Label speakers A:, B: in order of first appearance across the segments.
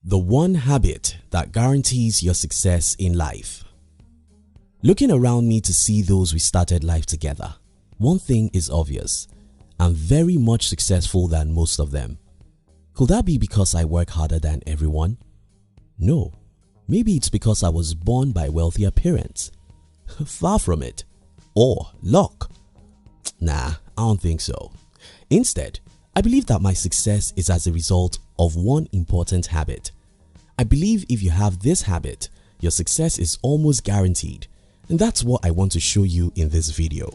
A: The one habit that guarantees your success in life. Looking around me to see those we started life together, one thing is obvious: I'm very much successful than most of them. Could that be because I work harder than everyone? No. Maybe it's because I was born by wealthier parents. Far from it. Or luck. Nah, I don't think so. Instead, I believe that my success is as a result of one important habit. I believe if you have this habit, your success is almost guaranteed, and that's what I want to show you in this video.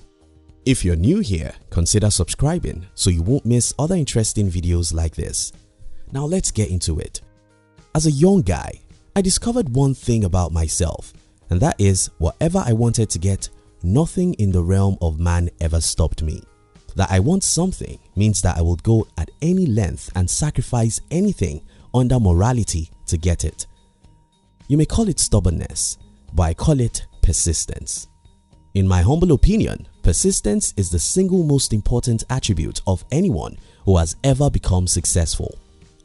A: If you're new here, consider subscribing so you won't miss other interesting videos like this. Now let's get into it. As a young guy, I discovered one thing about myself, and that is whatever I wanted to get, nothing in the realm of man ever stopped me. That I want something means that I will go at any length and sacrifice anything under morality to get it. You may call it stubbornness, but I call it persistence. In my humble opinion, persistence is the single most important attribute of anyone who has ever become successful.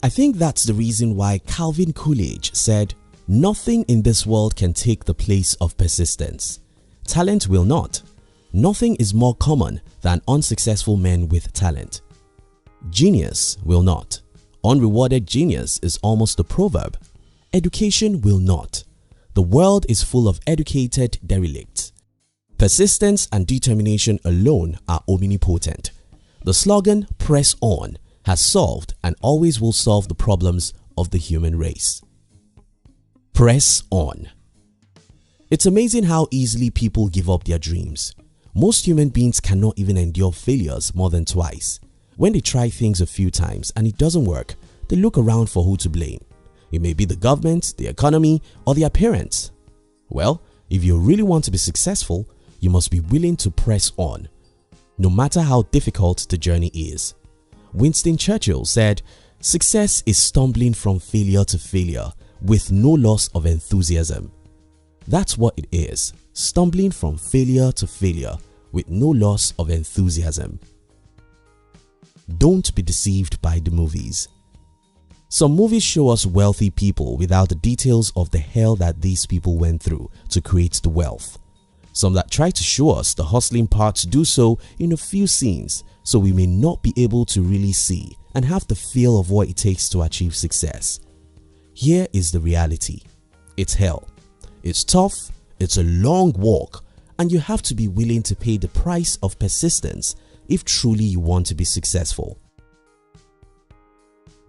A: I think that's the reason why Calvin Coolidge said, "Nothing in this world can take the place of persistence. Talent will not. Nothing is more common than unsuccessful men with talent. Genius will not. Unrewarded genius is almost a proverb. Education will not. The world is full of educated derelicts. Persistence and determination alone are omnipotent. The slogan 'Press on' has solved and always will solve the problems of the human race." Press on. It's amazing how easily people give up their dreams. Most human beings cannot even endure failures more than twice. When they try things a few times and it doesn't work, they look around for who to blame. It may be the government, the economy, or their parents. Well, if you really want to be successful, you must be willing to press on, no matter how difficult the journey is. Winston Churchill said, "Success is stumbling from failure to failure with no loss of enthusiasm." That's what it is, stumbling from failure to failure with no loss of enthusiasm. Don't be deceived by the movies. Some movies show us wealthy people without the details of the hell that these people went through to create the wealth. Some that try to show us the hustling parts do so in a few scenes, so we may not be able to really see and have the feel of what it takes to achieve success. Here is the reality. It's hell. It's tough, it's a long walk, and you have to be willing to pay the price of persistence if truly you want to be successful.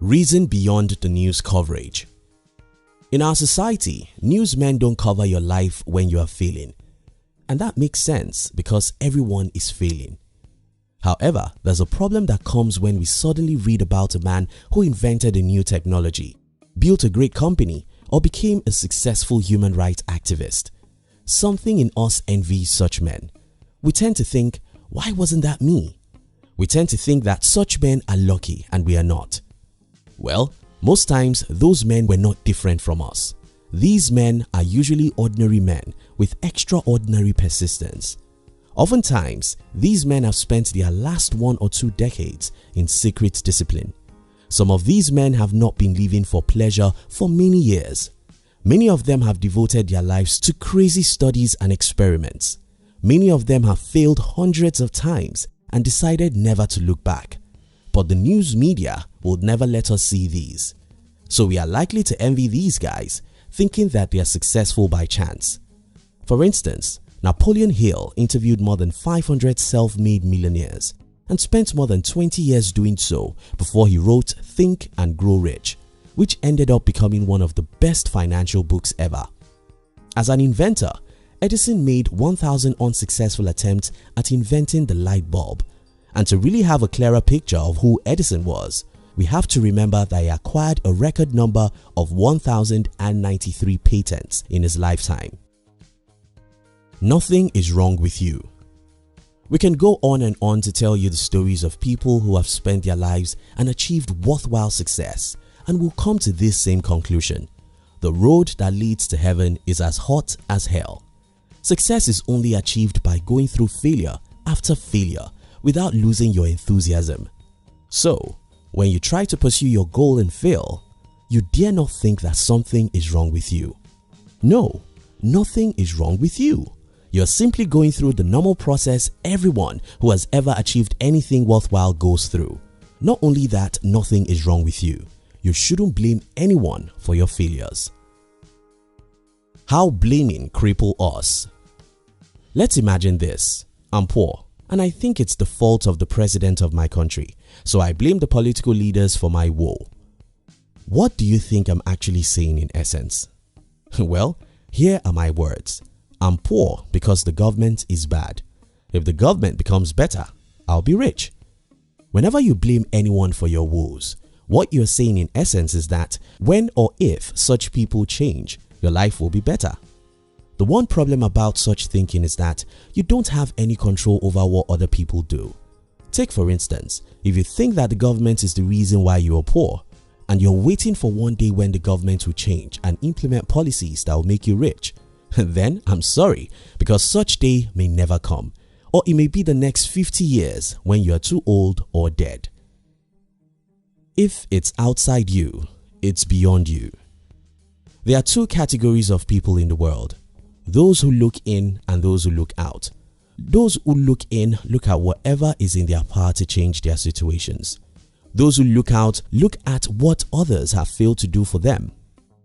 A: Reason beyond the news coverage. In our society, newsmen don't cover your life when you are failing. And that makes sense because everyone is failing. However, there's a problem that comes when we suddenly read about a man who invented a new technology, built a great company, or became a successful human rights activist. Something in us envies such men. We tend to think, why wasn't that me? We tend to think that such men are lucky and we are not. Well, most times those men were not different from us. These men are usually ordinary men with extraordinary persistence. Oftentimes, these men have spent their last 1 or 2 decades in secret discipline. Some of these men have not been living for pleasure for many years. Many of them have devoted their lives to crazy studies and experiments. Many of them have failed hundreds of times and decided never to look back. But the news media will never let us see these. So we are likely to envy these guys, thinking that they are successful by chance. For instance, Napoleon Hill interviewed more than 500 self-made millionaires and spent more than 20 years doing so before he wrote Think and Grow Rich, which ended up becoming one of the best financial books ever. As an inventor, Edison made 1,000 unsuccessful attempts at inventing the light bulb. And to really have a clearer picture of who Edison was, we have to remember that he acquired a record number of 1,093 patents in his lifetime. Nothing is wrong with you. We can go on and on to tell you the stories of people who have spent their lives and achieved worthwhile success, and will come to this same conclusion: the road that leads to heaven is as hot as hell. Success is only achieved by going through failure after failure without losing your enthusiasm. So, when you try to pursue your goal and fail, you dare not think that something is wrong with you. No, nothing is wrong with you. You're simply going through the normal process everyone who has ever achieved anything worthwhile goes through. Not only that, nothing is wrong with you. You shouldn't blame anyone for your failures. How blaming cripple us. Let's imagine this. I'm poor and I think it's the fault of the president of my country, so I blame the political leaders for my woe. What do you think I'm actually saying in essence? Well, here are my words. I'm poor because the government is bad. If the government becomes better, I'll be rich. Whenever you blame anyone for your woes, what you're saying in essence is that when or if such people change, your life will be better. The one problem about such thinking is that you don't have any control over what other people do. Take for instance, if you think that the government is the reason why you are poor, and you're waiting for one day when the government will change and implement policies that will make you rich, then I'm sorry, because such day may never come, or it may be the next 50 years when you are too old or dead. If it's outside you, it's beyond you. There are two categories of people in the world. Those who look in and those who look out. Those who look in look at whatever is in their power to change their situations. Those who look out look at what others have failed to do for them.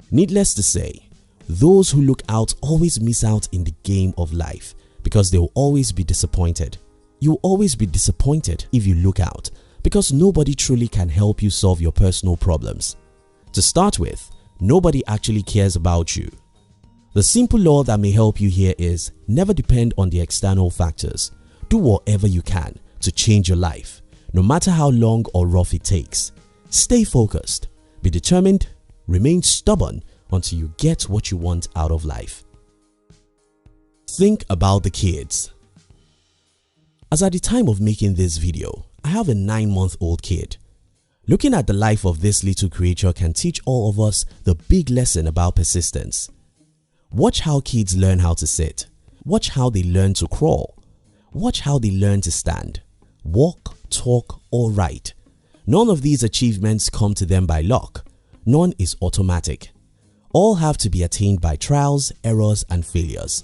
A: Needless to say, those who look out always miss out in the game of life because they will always be disappointed. You will always be disappointed if you look out because nobody truly can help you solve your personal problems. To start with, nobody actually cares about you. The simple law that may help you here is never depend on the external factors. Do whatever you can to change your life, no matter how long or rough it takes. Stay focused, be determined, remain stubborn until you get what you want out of life. Think about the kids. As at the time of making this video, I have a 9-month-old kid. Looking at the life of this little creature can teach all of us the big lesson about persistence. Watch how kids learn how to sit. Watch how they learn to crawl. Watch how they learn to stand, walk, talk, or write. None of these achievements come to them by luck. None is automatic. All have to be attained by trials, errors, and failures.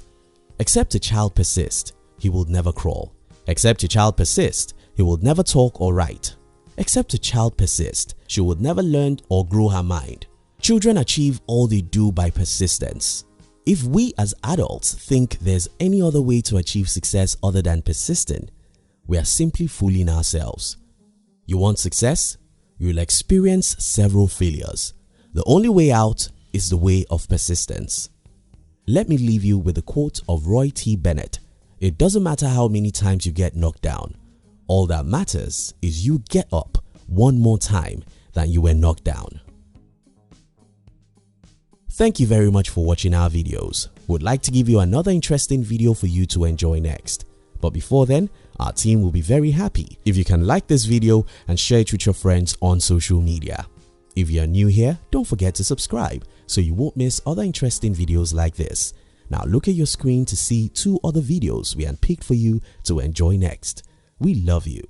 A: Except a child persist, he will never crawl. Except a child persist, he will never talk or write. Except a child persist, she will never learn or grow her mind. Children achieve all they do by persistence. If we as adults think there's any other way to achieve success other than persisting, we are simply fooling ourselves. You want success? You will experience several failures. The only way out is the way of persistence. Let me leave you with a quote of Roy T. Bennett. It doesn't matter how many times you get knocked down. All that matters is you get up one more time than you were knocked down. Thank you very much for watching our videos. We'd like to give you another interesting video for you to enjoy next. But before then, our team will be very happy if you can like this video and share it with your friends on social media. If you are new here, don't forget to subscribe so you won't miss other interesting videos like this. Now look at your screen to see 2 other videos we handpicked for you to enjoy next. We love you.